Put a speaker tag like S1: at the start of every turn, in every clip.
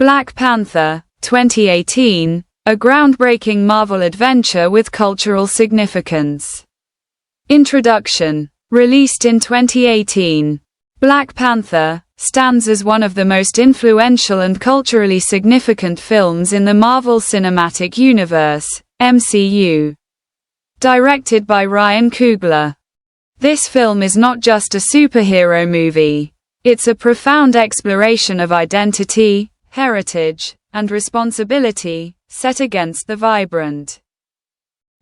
S1: Black Panther, 2018, a groundbreaking Marvel adventure with cultural significance. Introduction. Released in 2018. Black Panther stands as one of the most influential and culturally significant films in the Marvel Cinematic Universe, MCU. Directed by Ryan Coogler. This film is not just a superhero movie. It's a profound exploration of identity, heritage, and responsibility, set against the vibrant,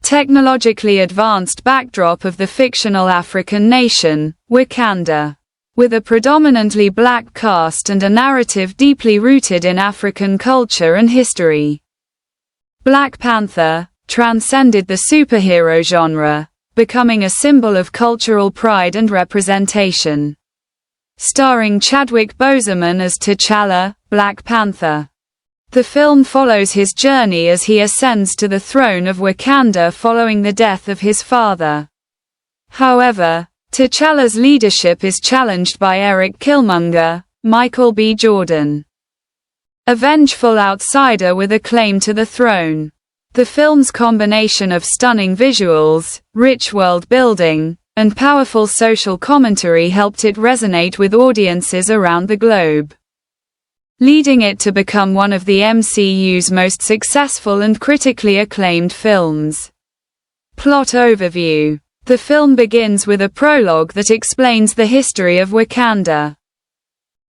S1: technologically advanced backdrop of the fictional African nation, Wakanda. With a predominantly black cast and a narrative deeply rooted in African culture and history. Black Panther transcended the superhero genre, becoming a symbol of cultural pride and representation. Starring Chadwick Boseman as T'Challa, Black Panther. The film follows his journey as he ascends to the throne of Wakanda following the death of his father. However, T'Challa's leadership is challenged by Eric Killmonger, Michael B. Jordan. A vengeful outsider with a claim to the throne. The film's combination of stunning visuals, rich world building, and powerful social commentary helped it resonate with audiences around the globe, leading it to become one of the MCU's most successful and critically acclaimed films. Plot overview. The film begins with a prologue that explains the history of Wakanda,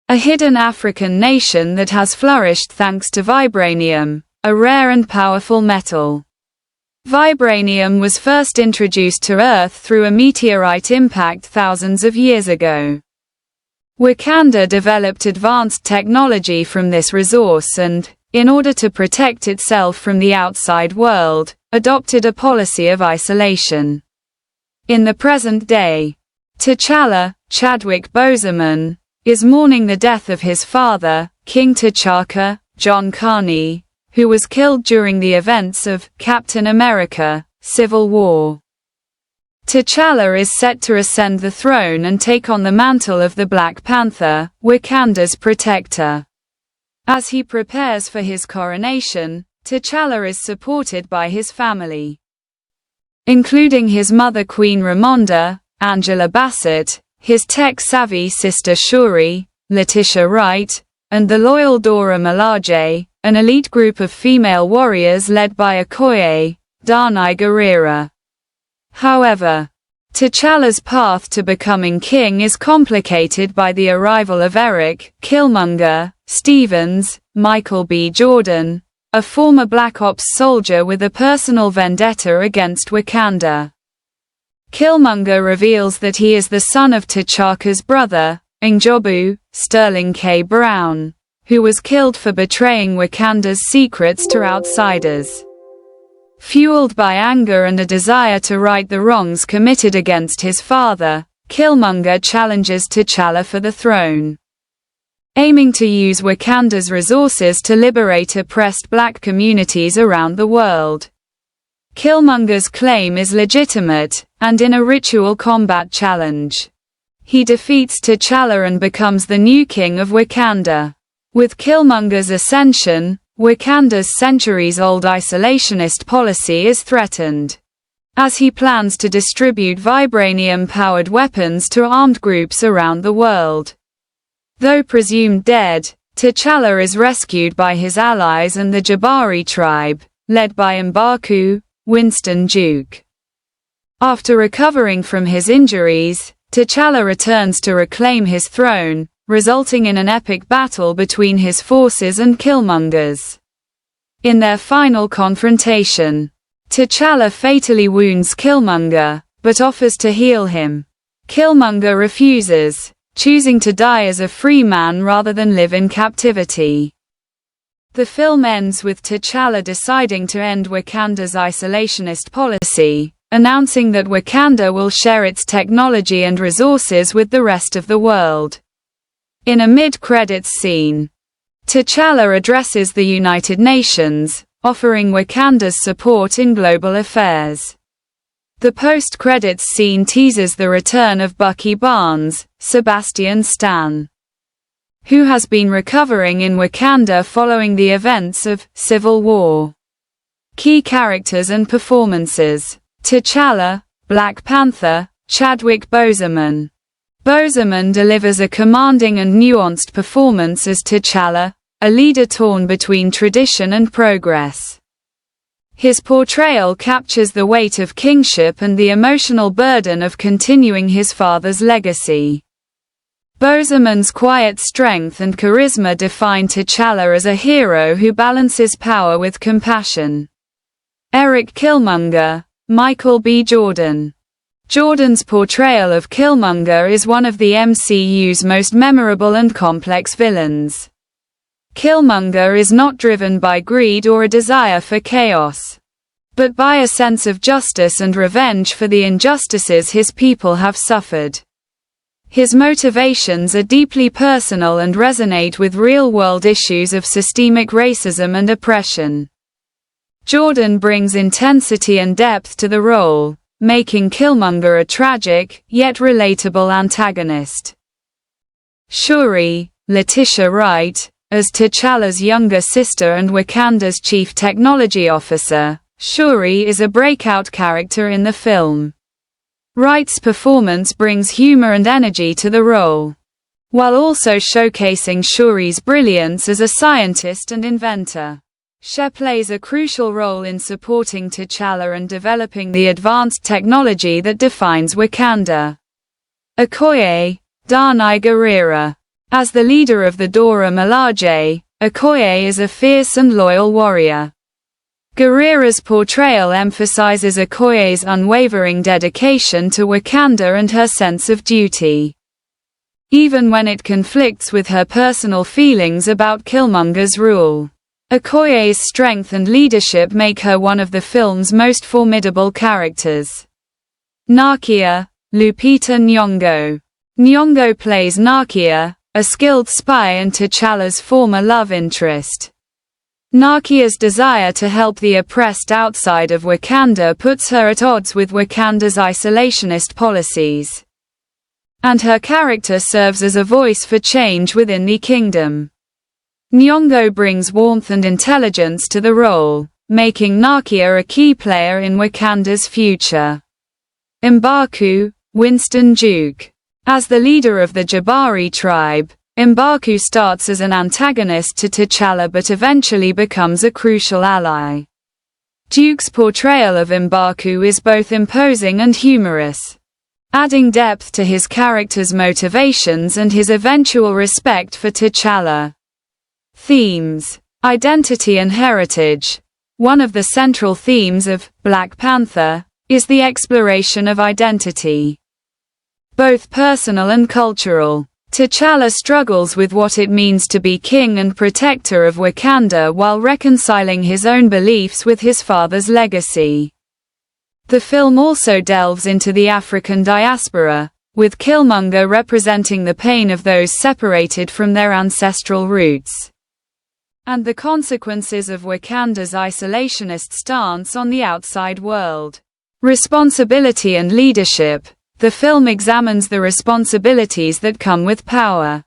S1: a hidden African nation that has flourished thanks to vibranium, a rare and powerful metal. Vibranium was first introduced to Earth through a meteorite impact thousands of years ago. Wakanda developed advanced technology from this resource and, in order to protect itself from the outside world, adopted a policy of isolation. In the present day, T'Challa, Chadwick Boseman, is mourning the death of his father, King T'Chaka, John Carney, who was killed during the events of Captain America: Civil War. T'Challa is set to ascend the throne and take on the mantle of the Black Panther, Wakanda's protector. As he prepares for his coronation, T'Challa is supported by his family, including his mother Queen Ramonda, Angela Bassett, his tech-savvy sister Shuri, Letitia Wright, and the loyal Dora Milaje, an elite group of female warriors led by Okoye, Danai Gurira. However, T'Challa's path to becoming king is complicated by the arrival of Eric Killmonger Stevens, Michael B. Jordan, a former Black Ops soldier with a personal vendetta against Wakanda. Killmonger reveals that he is the son of T'Chaka's brother, N'Jobu, Sterling K. Brown, who was killed for betraying Wakanda's secrets to outsiders. Fueled by anger and a desire to right the wrongs committed against his father, Killmonger challenges T'Challa for the throne, aiming to use Wakanda's resources to liberate oppressed black communities around the world. Killmonger's claim is legitimate, and in a ritual combat challenge, he defeats T'Challa and becomes the new king of Wakanda. With Killmonger's ascension, Wakanda's centuries-old isolationist policy is threatened, as he plans to distribute vibranium-powered weapons to armed groups around the world. Though presumed dead, T'Challa is rescued by his allies and the Jabari tribe, led by M'Baku, Winston Duke. After recovering from his injuries, T'Challa returns to reclaim his throne, resulting in an epic battle between his forces and Killmonger's. In their final confrontation, T'Challa fatally wounds Killmonger, but offers to heal him. Killmonger refuses, choosing to die as a free man rather than live in captivity. The film ends with T'Challa deciding to end Wakanda's isolationist policy, announcing that Wakanda will share its technology and resources with the rest of the world. In a mid-credits scene, T'Challa addresses the United Nations, offering Wakanda's support in global affairs. The post-credits scene teases the return of Bucky Barnes, Sebastian Stan, who has been recovering in Wakanda following the events of Civil War. Key characters and performances. T'Challa, Black Panther, Chadwick Boseman. Boseman delivers a commanding and nuanced performance as T'Challa, a leader torn between tradition and progress. His portrayal captures the weight of kingship and the emotional burden of continuing his father's legacy. Boseman's quiet strength and charisma define T'Challa as a hero who balances power with compassion. Eric Killmonger, Michael B. Jordan. Jordan's portrayal of Killmonger is one of the MCU's most memorable and complex villains. Killmonger is not driven by greed or a desire for chaos, but by a sense of justice and revenge for the injustices his people have suffered. His motivations are deeply personal and resonate with real-world issues of systemic racism and oppression. Jordan brings intensity and depth to the role, making Killmonger a tragic, yet relatable antagonist. Shuri, Letitia Wright, as T'Challa's younger sister and Wakanda's chief technology officer, Shuri is a breakout character in the film. Wright's performance brings humor and energy to the role, while also showcasing Shuri's brilliance as a scientist and inventor. She plays a crucial role in supporting T'Challa and developing the advanced technology that defines Wakanda. Okoye, Danai Gurira. As the leader of the Dora Milaje, Okoye is a fierce and loyal warrior. Gurira's portrayal emphasizes Okoye's unwavering dedication to Wakanda and her sense of duty, even when it conflicts with her personal feelings about Killmonger's rule. Okoye's strength and leadership make her one of the film's most formidable characters. Nakia, Lupita Nyong'o. Nyong'o plays Nakia, a skilled spy and T'Challa's former love interest. Nakia's desire to help the oppressed outside of Wakanda puts her at odds with Wakanda's isolationist policies, and her character serves as a voice for change within the kingdom. Nyong'o brings warmth and intelligence to the role, making Nakia a key player in Wakanda's future. M'Baku, Winston Duke. As the leader of the Jabari tribe, M'Baku starts as an antagonist to T'Challa but eventually becomes a crucial ally. Duke's portrayal of M'Baku is both imposing and humorous, adding depth to his character's motivations and his eventual respect for T'Challa. Themes: identity and heritage. One of the central themes of Black Panther is the exploration of identity, both personal and cultural. T'Challa struggles with what it means to be king and protector of Wakanda while reconciling his own beliefs with his father's legacy. The film also delves into the African diaspora, with Killmonger representing the pain of those separated from their ancestral roots, and the consequences of Wakanda's isolationist stance on the outside world. Responsibility and leadership. The film examines the responsibilities that come with power,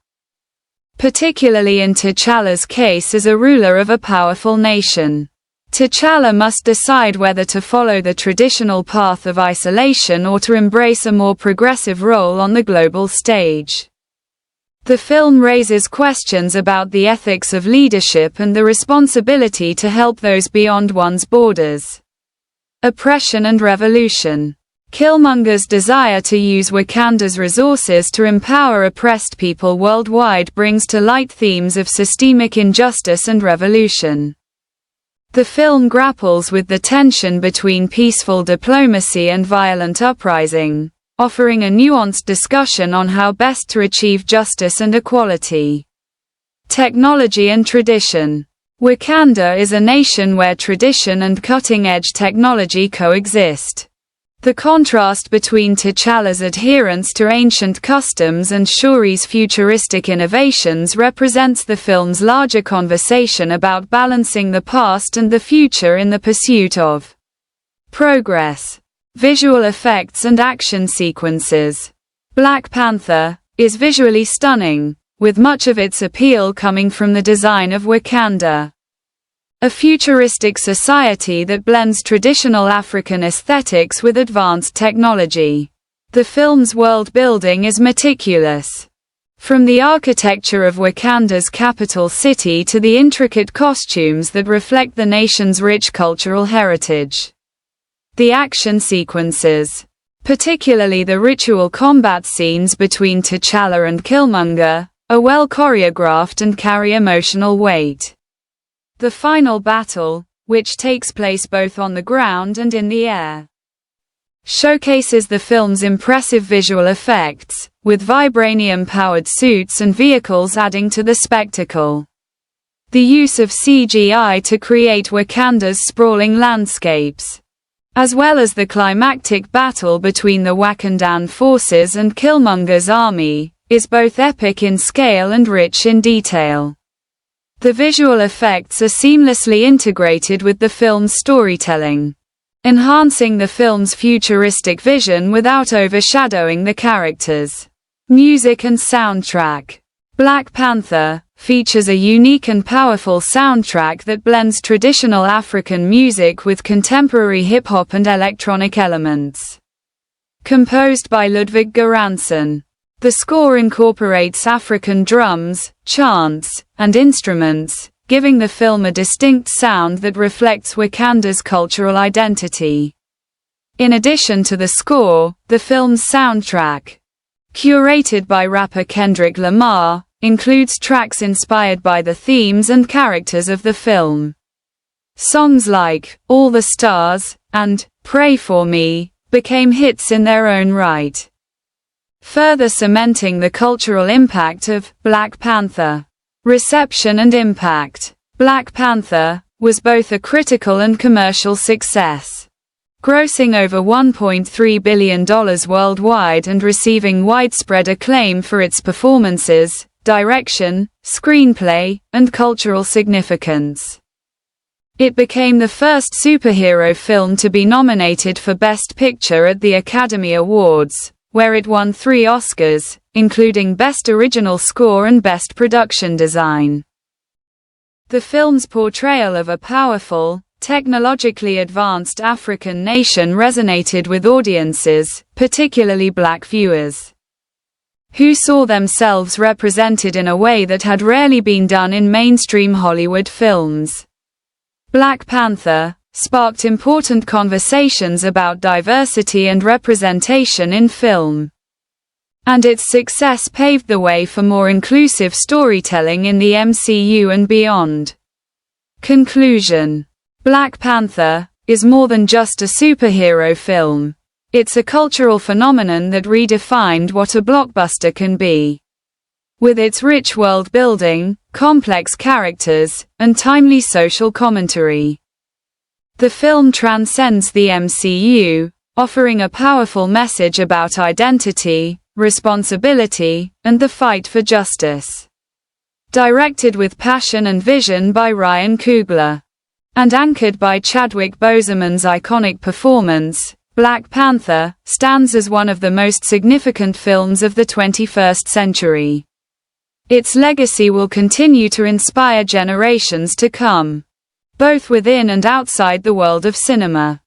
S1: particularly in T'Challa's case as a ruler of a powerful nation. T'Challa must decide whether to follow the traditional path of isolation or to embrace a more progressive role on the global stage. The film raises questions about the ethics of leadership and the responsibility to help those beyond one's borders. Oppression and revolution. Killmonger's desire to use Wakanda's resources to empower oppressed people worldwide brings to light themes of systemic injustice and revolution. The film grapples with the tension between peaceful diplomacy and violent uprising, offering a nuanced discussion on how best to achieve justice and equality. Technology and tradition. Wakanda is a nation where tradition and cutting-edge technology coexist. The contrast between T'Challa's adherence to ancient customs and Shuri's futuristic innovations represents the film's larger conversation about balancing the past and the future in the pursuit of progress. Visual effects and action sequences. Black Panther is visually stunning, with much of its appeal coming from the design of Wakanda. A futuristic society that blends traditional African aesthetics with advanced technology. The film's world building is meticulous. From the architecture of Wakanda's capital city to the intricate costumes that reflect the nation's rich cultural heritage. The action sequences, particularly the ritual combat scenes between T'Challa and Killmonger, are well choreographed and carry emotional weight. The final battle, which takes place both on the ground and in the air, showcases the film's impressive visual effects, with vibranium-powered suits and vehicles adding to the spectacle. The use of CGI to create Wakanda's sprawling landscapes, as well as the climactic battle between the Wakandan forces and Killmonger's army, is both epic in scale and rich in detail. The visual effects are seamlessly integrated with the film's storytelling, enhancing the film's futuristic vision without overshadowing the characters. Music and soundtrack. Black Panther features a unique and powerful soundtrack that blends traditional African music with contemporary hip-hop and electronic elements. Composed by Ludwig Göransson, the score incorporates African drums, chants, and instruments, giving the film a distinct sound that reflects Wakanda's cultural identity. In addition to the score, the film's soundtrack, curated by rapper Kendrick Lamar, includes tracks inspired by the themes and characters of the film. Songs like "All the Stars" and "Pray for Me" became hits in their own right, further cementing the cultural impact of Black Panther. Reception and impact. Black Panther was both a critical and commercial success, grossing over $1.3 billion worldwide and receiving widespread acclaim for its performances, direction, screenplay, and cultural significance. It became the first superhero film to be nominated for Best Picture at the Academy Awards, where it won 3 Oscars, including Best Original Score and Best Production Design. The film's portrayal of a powerful, technologically advanced African nation resonated with audiences, particularly black viewers, who saw themselves represented in a way that had rarely been done in mainstream Hollywood films. Black Panther sparked important conversations about diversity and representation in film, and its success paved the way for more inclusive storytelling in the MCU and beyond. Conclusion. Black Panther is more than just a superhero film. It's a cultural phenomenon that redefined what a blockbuster can be. With its rich world building, complex characters, and timely social commentary, the film transcends the MCU, offering a powerful message about identity, responsibility, and the fight for justice. Directed with passion and vision by Ryan Coogler, and anchored by Chadwick Boseman's iconic performance, Black Panther stands as one of the most significant films of the 21st century. Its legacy will continue to inspire generations to come, both within and outside the world of cinema.